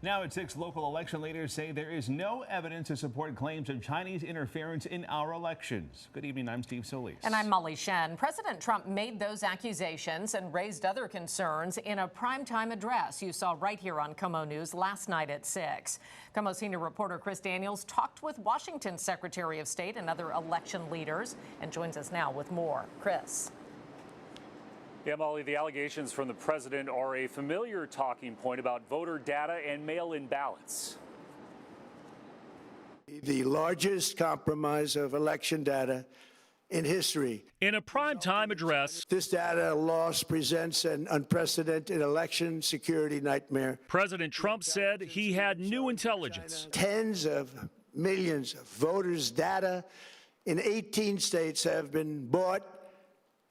Now at 6, local election leaders say there is no evidence to support claims of Chinese interference in our elections. Good evening, I'm Steve Solis. And I'm Molly Shen. President Trump made those accusations and raised other concerns in a primetime address you saw right here on KOMO News last night at 6. KOMO senior reporter Chris Daniels talked with Washington's Secretary of State and other election leaders and joins us now with more. Chris. Yeah, Molly, the allegations from the president are a familiar talking point about voter data and mail-in ballots. The largest compromise of election data in history. In a primetime address, this data loss presents an unprecedented election security nightmare. President Trump said he had new intelligence. Tens of millions of voters' data in 18 states have been bought,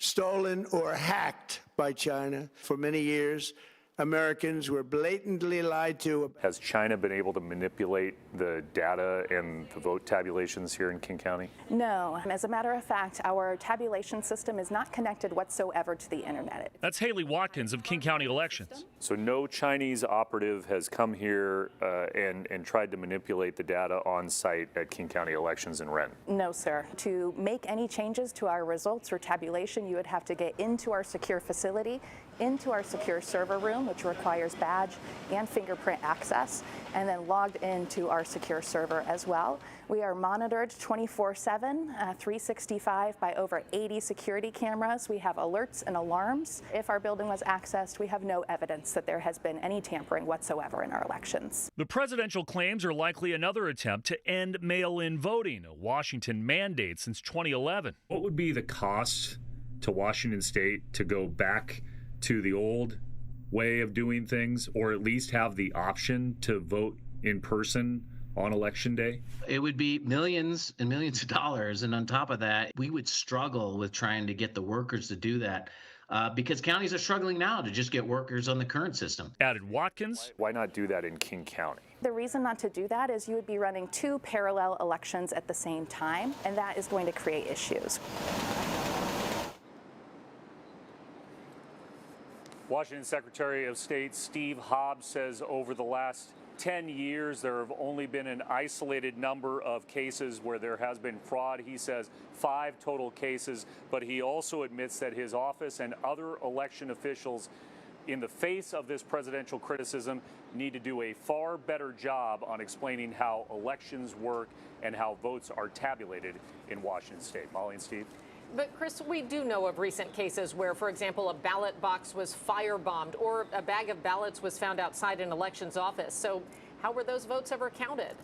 stolen, or hacked by China. For many years, Americans were blatantly lied to. Has China been able to manipulate the data and the vote tabulations here in King County? No. As a matter of fact, our tabulation system is not connected whatsoever to the internet. That's Haley Watkins of King County Elections. So no Chinese operative has come here and tried to manipulate the data on site at King County Elections in Renton? No, sir. To make any changes to our results or tabulation, you would have to get into our secure facility, into our secure server room, which requires badge and fingerprint access, and then logged into our secure server as well. We are monitored 24/7, 365 by over 80 security cameras. We have alerts and alarms. If our building was accessed, we have no evidence that there has been any tampering whatsoever in our elections. The presidential claims are likely another attempt to end mail-in voting, a Washington mandate since 2011. What would be the cost to Washington State to go back to the old way of doing things, or at least have the option to vote in person on election day? It would be millions and millions of dollars, and on top of that, we would struggle with trying to get the workers to do that because counties are struggling now to just get workers on the current system. Added Watkins. Why not do that in King County? The reason not to do that is you would be running 2 parallel elections at the same time, and that is going to create issues. Washington Secretary of State Steve Hobbs says over the last 10 years, there have only been an isolated number of cases where there has been fraud. He says 5 total cases, but he also admits that his office and other election officials, in the face of this presidential criticism, need to do a far better job on explaining how elections work and how votes are tabulated in Washington State. Molly and Steve. But, Chris, we do know of recent cases where, for example, a ballot box was firebombed or a bag of ballots was found outside an elections office. So how were those votes ever counted?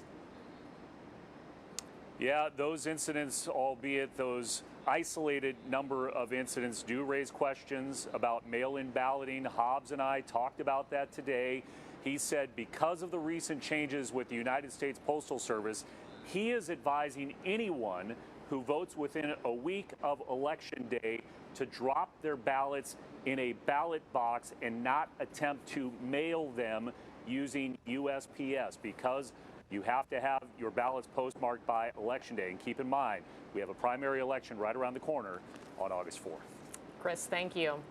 Yeah, those incidents, albeit those isolated number of incidents, do raise questions about mail-in balloting. Hobbs and I talked about that today. He said because of the recent changes with the United States Postal Service, he is advising anyone who votes within a week of Election Day to drop their ballots in a ballot box and not attempt to mail them using USPS, because you have to have your ballots postmarked by Election Day. And keep in mind, we have a primary election right around the corner on August 4th. Chris, thank you.